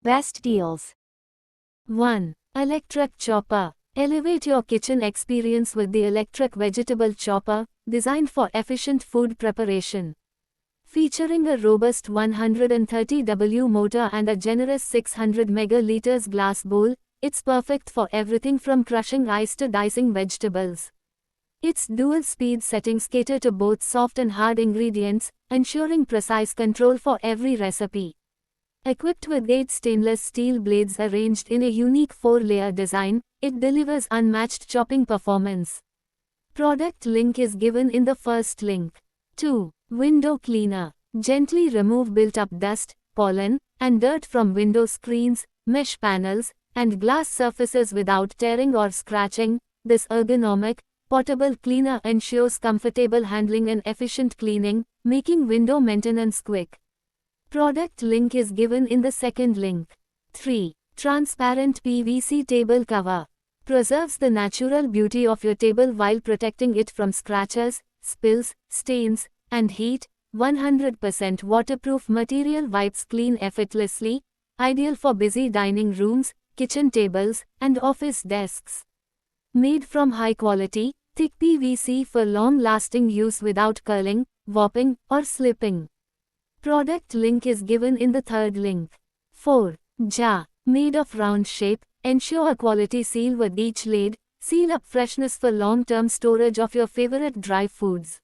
Best deals. 1. Electric chopper. Elevate your kitchen experience with the electric vegetable chopper, designed for efficient food preparation. Featuring a robust 130W motor and a generous 600 megaliters glass bowl, it's perfect for everything from crushing ice to dicing vegetables. Its dual-speed settings cater to both soft and hard ingredients, ensuring precise control for every recipe. Equipped with 8 stainless steel blades arranged in a unique 4-layer design, it delivers unmatched chopping performance. Product link is given in the first link. 2. Window cleaner. Gently remove built-up dust, pollen, and dirt from window screens, mesh panels, and glass surfaces without tearing or scratching. This ergonomic, portable cleaner ensures comfortable handling and efficient cleaning, making window maintenance quick. Product link is given in the second link. 3. Transparent PVC table cover. Preserves the natural beauty of your table while protecting it from scratches, spills, stains, and heat. 100% waterproof material wipes clean effortlessly, ideal for busy dining rooms, kitchen tables, and office desks. Made from high-quality, thick PVC for long-lasting use without curling, warping, or slipping. Product link is given in the third link. 4. Jar. Made of round shape, ensure a quality seal with each lid, seal up freshness for long-term storage of your favorite dry foods.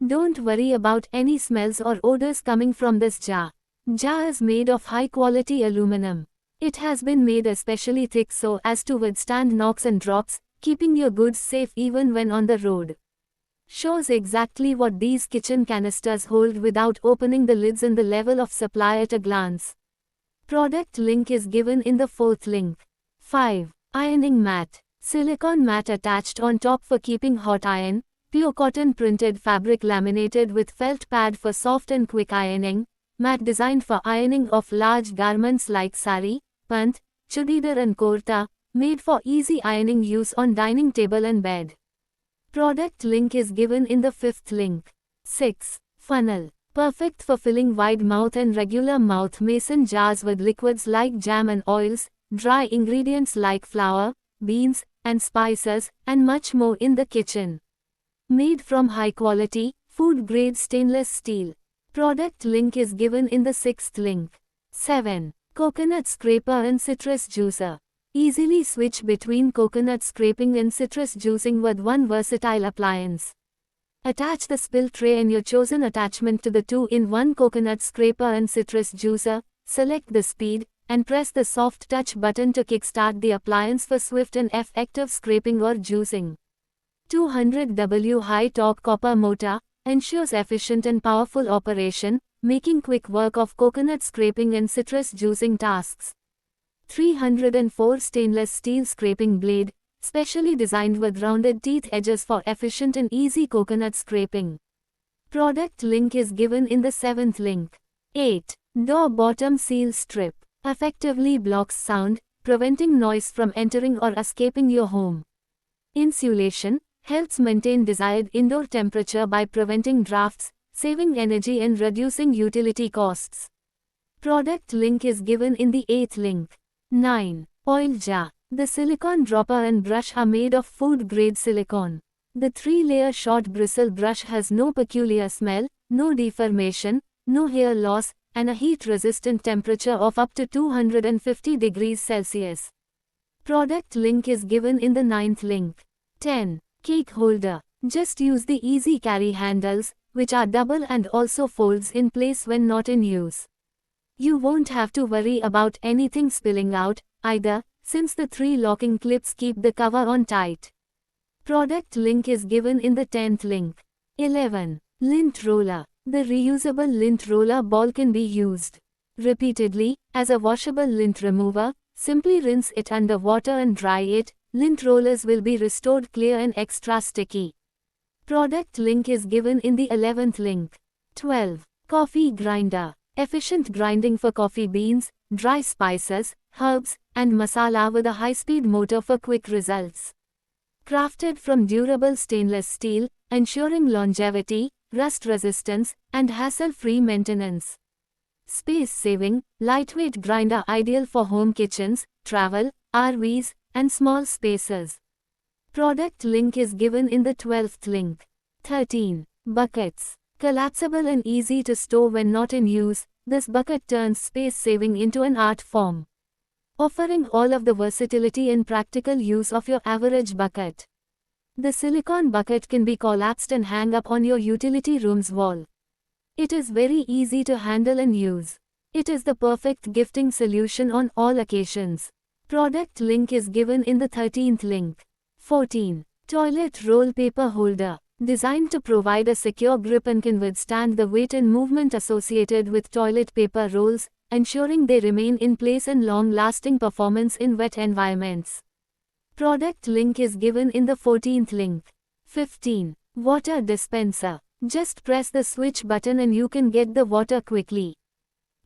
Don't worry about any smells or odors coming from this jar. Jar is made of high-quality aluminum. It has been made especially thick so as to withstand knocks and drops, keeping your goods safe even when on the road. Shows exactly what these kitchen canisters hold without opening the lids and the level of supply at a glance. Product link is given in the fourth link. 5. Ironing mat. Silicone mat attached on top for keeping hot iron, pure cotton printed fabric laminated with felt pad for soft and quick ironing, mat designed for ironing of large garments like sari, pant, chudidar and kurta, made for easy ironing use on dining table and bed. Product link is given in the fifth link. 6. Funnel. Perfect for filling wide mouth and regular mouth mason jars with liquids like jam and oils, dry ingredients like flour, beans, and spices, and much more in the kitchen. Made from high-quality, food-grade stainless steel. Product link is given in the sixth link. 7. Coconut scraper and citrus juicer. Easily switch between coconut scraping and citrus juicing with one versatile appliance. Attach the spill tray and your chosen attachment to the 2-in-1 coconut scraper and citrus juicer, select the speed, and press the soft touch button to kickstart the appliance for swift and effective scraping or juicing. 200W high-torque copper motor ensures efficient and powerful operation, making quick work of coconut scraping and citrus juicing tasks. 304 stainless steel scraping blade, specially designed with rounded teeth edges for efficient and easy coconut scraping. Product link is given in the seventh link. 8. Door bottom seal strip. Effectively blocks sound, preventing noise from entering or escaping your home. Insulation helps maintain desired indoor temperature by preventing drafts, saving energy and reducing utility costs. Product link is given in the eighth link. 9. Oil jar. The silicone dropper and brush are made of food-grade silicone. The 3-layer short bristle brush has no peculiar smell, no deformation, no hair loss, and a heat-resistant temperature of up to 250 degrees Celsius. Product link is given in the ninth link. 10. Cake holder. Just use the easy carry handles, which are double and also folds in place when not in use. You won't have to worry about anything spilling out, either, since the 3 locking clips keep the cover on tight. Product link is given in the 10th link. 11. Lint roller. The reusable lint roller ball can be used repeatedly as a washable lint remover. Simply rinse it under water and dry it. Lint rollers will be restored clear and extra sticky. Product link is given in the 11th link. 12. Coffee grinder. Efficient grinding for coffee beans, dry spices, herbs, and masala with a high-speed motor for quick results. Crafted from durable stainless steel, ensuring longevity, rust resistance, and hassle-free maintenance. Space-saving, lightweight grinder ideal for home kitchens, travel, RVs, and small spaces. Product link is given in the 12th link. 13. Buckets. Collapsible and easy to store when not in use, this bucket turns space-saving into an art form, offering all of the versatility and practical use of your average bucket. The silicone bucket can be collapsed and hang up on your utility room's wall. It is very easy to handle and use. It is the perfect gifting solution on all occasions. Product link is given in the 13th link. 14. Toilet roll paper holder. Designed to provide a secure grip and can withstand the weight and movement associated with toilet paper rolls, ensuring they remain in place and long-lasting performance in wet environments. Product link is given in the 14th link. 15. Water dispenser. Just press the switch button and you can get the water quickly.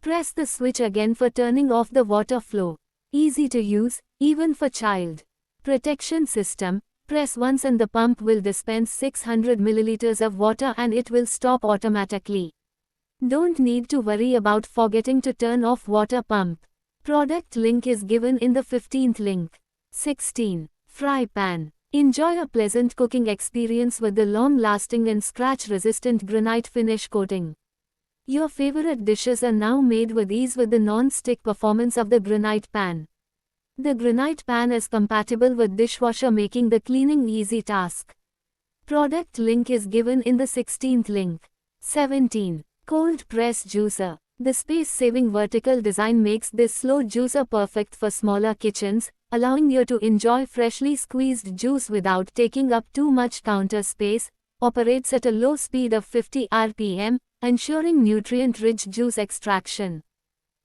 Press the switch again for turning off the water flow. Easy to use, even for child. Protection system. Press once and the pump will dispense 600 milliliters of water and it will stop automatically. Don't need to worry about forgetting to turn off water pump. Product link is given in the 15th link. 16. Fry pan. Enjoy a pleasant cooking experience with the long-lasting and scratch-resistant granite finish coating. Your favorite dishes are now made with ease with the non-stick performance of the granite pan. The granite pan is compatible with dishwasher, making the cleaning easy task. Product link is given in the 16th link. 17. Cold press juicer. The space-saving vertical design makes this slow juicer perfect for smaller kitchens, allowing you to enjoy freshly squeezed juice without taking up too much counter space. Operates at a low speed of 50 rpm, ensuring nutrient-rich juice extraction.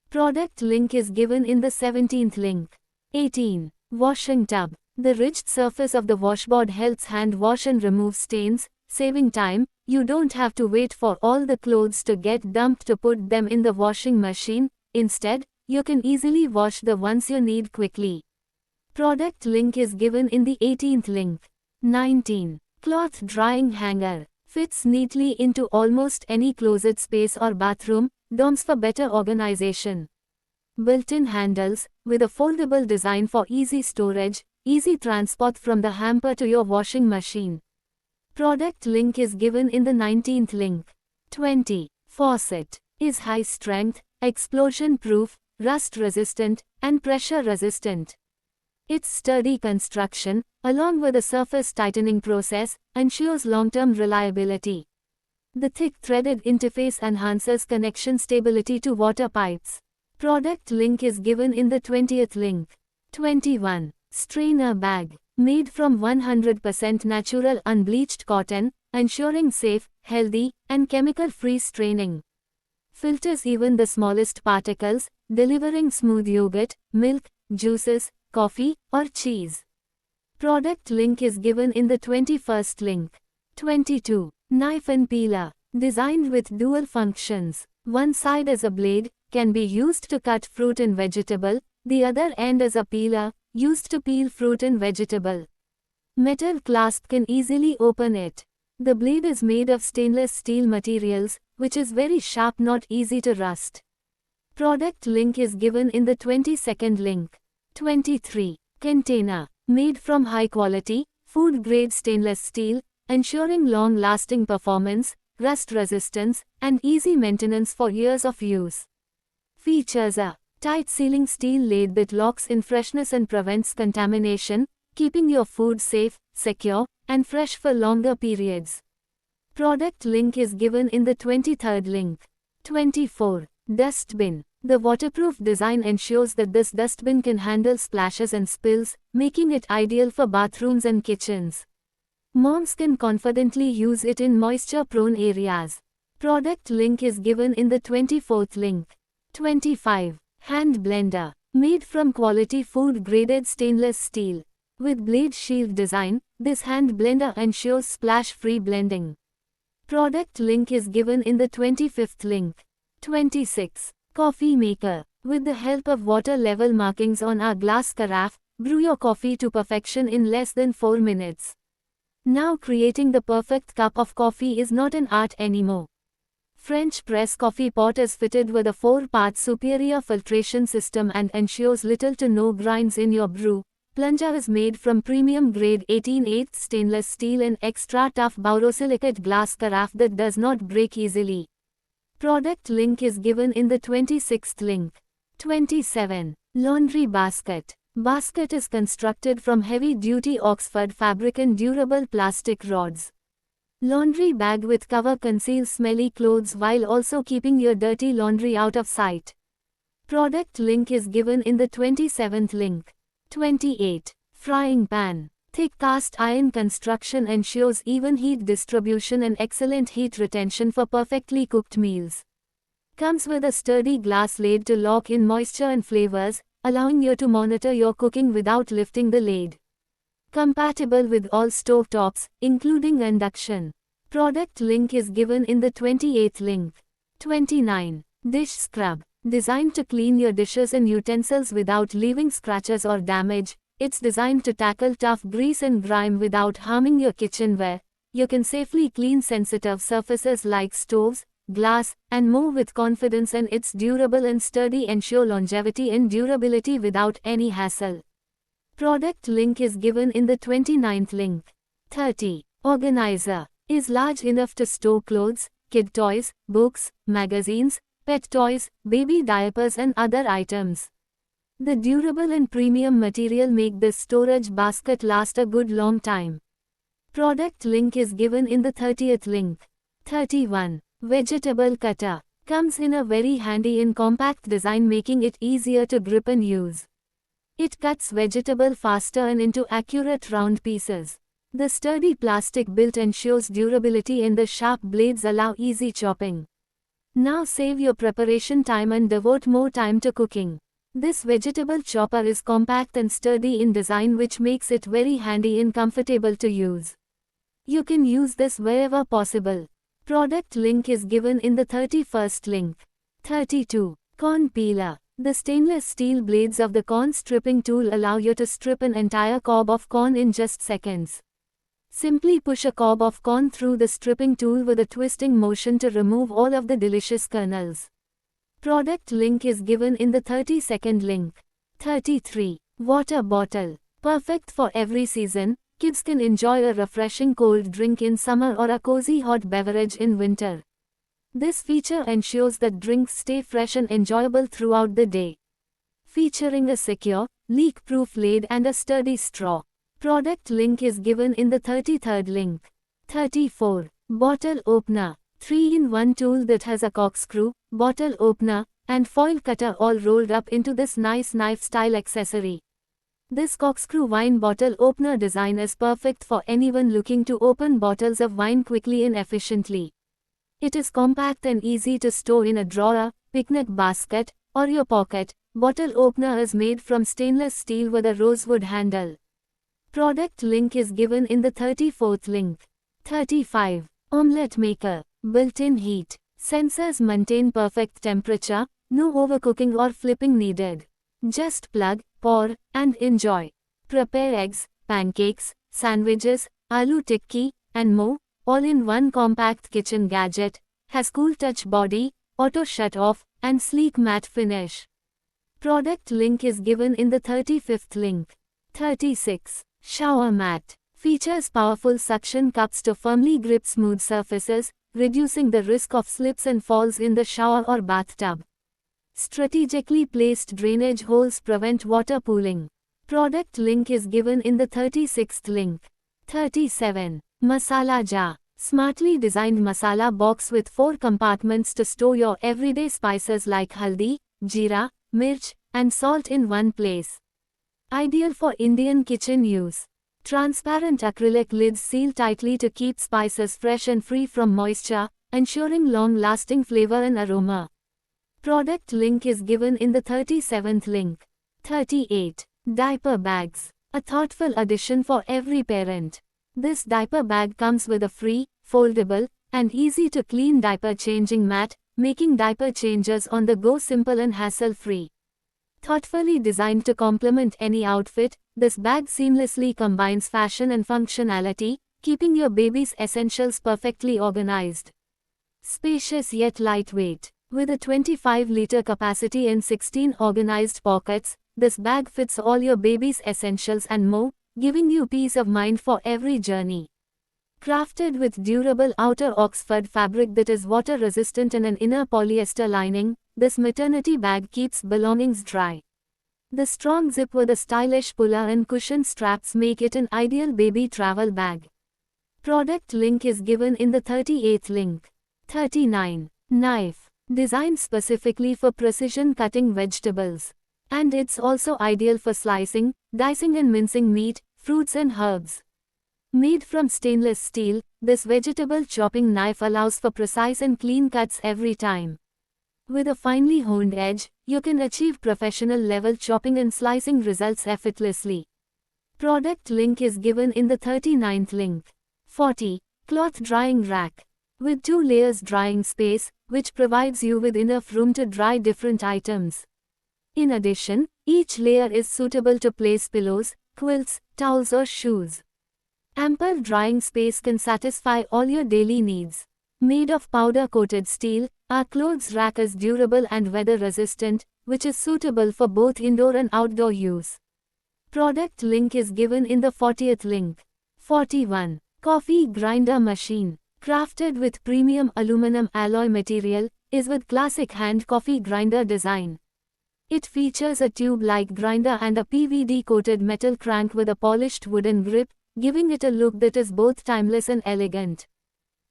Product link is given in the 17th link. 18. Washing tub. The ridged surface of the washboard helps hand wash and remove stains, saving time. You don't have to wait for all the clothes to get dumped to put them in the washing machine. Instead, you can easily wash the ones you need quickly. Product link is given in the 18th link. 19. Cloth drying hanger. Fits neatly into almost any closet space or bathroom, dorms for better organization. Built-in handles, with a foldable design for easy storage, easy transport from the hamper to your washing machine. Product link is given in the 19th link. 20. Faucet. Is high strength, explosion-proof, rust-resistant, and pressure-resistant. Its sturdy construction, along with a surface tightening process, ensures long-term reliability. The thick threaded interface enhances connection stability to water pipes. Product link is given in the 20th link. 21. Strainer bag. Made from 100% natural unbleached cotton, ensuring safe, healthy, and chemical-free straining. Filters even the smallest particles, delivering smooth yogurt, milk, juices, coffee, or cheese. Product link is given in the 21st link. 22. Knife and peeler. Designed with dual functions. One side as a blade, can be used to cut fruit and vegetable, the other end as a peeler, used to peel fruit and vegetable. Metal clasp can easily open it. The blade is made of stainless steel materials, which is very sharp, not easy to rust. Product link is given in the 22nd link. 23. Container. Made from high-quality, food-grade stainless steel, ensuring long-lasting performance, rust resistance, and easy maintenance for years of use. Features are tight sealing steel lid that locks in freshness and prevents contamination, keeping your food safe, secure, and fresh for longer periods. Product link is given in the 23rd link. 24. Dustbin. The waterproof design ensures that this dustbin can handle splashes and spills, making it ideal for bathrooms and kitchens. Moms can confidently use it in moisture-prone areas. Product link is given in the 24th link. 25. Hand blender. Made from quality food-graded stainless steel. With blade shield design, this hand blender ensures splash-free blending. Product link is given in the 25th link. 26. Coffee maker. With the help of water level markings on our glass carafe, brew your coffee to perfection in less than 4 minutes. Now creating the perfect cup of coffee is not an art anymore. French press coffee pot is fitted with a 4-part superior filtration system and ensures little to no grinds in your brew. Plunger is made from premium grade 18/8 stainless steel in extra tough borosilicate glass carafe that does not break easily. Product link is given in the 26th link. 27. Laundry basket. Basket is constructed from heavy-duty Oxford fabric and durable plastic rods. Laundry bag with cover conceals smelly clothes while also keeping your dirty laundry out of sight. Product link is given in the 27th link. 28. Frying pan. Thick cast iron construction ensures even heat distribution and excellent heat retention for perfectly cooked meals. Comes with a sturdy glass lid to lock in moisture and flavors, allowing you to monitor your cooking without lifting the lid. Compatible with all stovetops, including induction. Product link is given in the 28th link. 29. Dish scrub. Designed to clean your dishes and utensils without leaving scratches or damage, it's designed to tackle tough grease and grime without harming your kitchenware. You can safely clean sensitive surfaces like stoves, glass, and more with confidence, and it's durable and sturdy, ensure longevity and durability without any hassle. Product link is given in the 29th link. 30. Organizer. Is large enough to store clothes, kid toys, books, magazines, pet toys, baby diapers and other items. The durable and premium material make this storage basket last a good long time. Product link is given in the 30th link. 31. Vegetable cutter. Comes in a very handy and compact design, making it easier to grip and use. It cuts vegetable faster and into accurate round pieces. The sturdy plastic build ensures durability and the sharp blades allow easy chopping. Now save your preparation time and devote more time to cooking. This vegetable chopper is compact and sturdy in design, which makes it very handy and comfortable to use. You can use this wherever possible. Product link is given in the 31st link. 32. Corn peeler. The stainless steel blades of the corn stripping tool allow you to strip an entire cob of corn in just seconds. Simply push a cob of corn through the stripping tool with a twisting motion to remove all of the delicious kernels. Product link is given in the 32nd link. 33. Water bottle. Perfect for every season, kids can enjoy a refreshing cold drink in summer or a cozy hot beverage in winter. This feature ensures that drinks stay fresh and enjoyable throughout the day. Featuring a secure, leak-proof lid and a sturdy straw. Product link is given in the 33rd link. 34. Bottle opener. 3-in-1 tool that has a corkscrew, bottle opener, and foil cutter all rolled up into this nice knife-style accessory. This corkscrew wine bottle opener design is perfect for anyone looking to open bottles of wine quickly and efficiently. It is compact and easy to store in a drawer, picnic basket, or your pocket. Bottle opener is made from stainless steel with a rosewood handle. Product link is given in the 34th link. 35. Omelette maker. Built-in heat. Sensors maintain perfect temperature, no overcooking or flipping needed. Just plug, pour, and enjoy. Prepare eggs, pancakes, sandwiches, aloo tikki, and more, all in one compact kitchen gadget. Has cool touch body, auto shut off, and sleek matte finish. Product link is given in the 35th link. 36. Shower mat. Features powerful suction cups to firmly grip smooth surfaces, reducing the risk of slips and falls in the shower or bathtub. Strategically placed drainage holes prevent water pooling. Product link is given in the 36th link. 37. Masala jar. Smartly designed masala box with 4 compartments to store your everyday spices like haldi, jeera, mirch, and salt in one place. Ideal for Indian kitchen use. Transparent acrylic lids seal tightly to keep spices fresh and free from moisture, ensuring long-lasting flavor and aroma. Product link is given in the 37th link. 38. Diaper bags. A thoughtful addition for every parent. This diaper bag comes with a free, foldable, and easy-to-clean diaper changing mat, making diaper changes on the go simple and hassle-free. Thoughtfully designed to complement any outfit, this bag seamlessly combines fashion and functionality, keeping your baby's essentials perfectly organized. Spacious yet lightweight. With a 25-liter capacity and 16 organized pockets, this bag fits all your baby's essentials and more, giving you peace of mind for every journey. Crafted with durable outer Oxford fabric that is water-resistant and an inner polyester lining, this maternity bag keeps belongings dry. The strong zip with a stylish puller and cushion straps make it an ideal baby travel bag. Product link is given in the 38th link. 39. Knife. Designed specifically for precision cutting vegetables. And it's also ideal for slicing, dicing and mincing meat, fruits and herbs. Made from stainless steel, this vegetable chopping knife allows for precise and clean cuts every time. With a finely honed edge, you can achieve professional level chopping and slicing results effortlessly. Product link is given in the 39th link. 40. Cloth drying rack. With 2 layers drying space, which provides you with enough room to dry different items. In addition, each layer is suitable to place pillows, quilts, towels or shoes. Ample drying space can satisfy all your daily needs. Made of powder-coated steel, our clothes rack is durable and weather-resistant, which is suitable for both indoor and outdoor use. Product link is given in the 40th link. 41. Coffee grinder machine. Crafted with premium aluminum alloy material, is with classic hand coffee grinder design. It features a tube-like grinder and a PVD-coated metal crank with a polished wooden grip, giving it a look that is both timeless and elegant.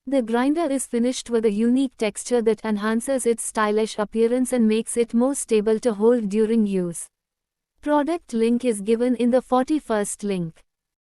The grinder is finished with a unique texture that enhances its stylish appearance and makes it more stable to hold during use. Product link is given in the 41st link.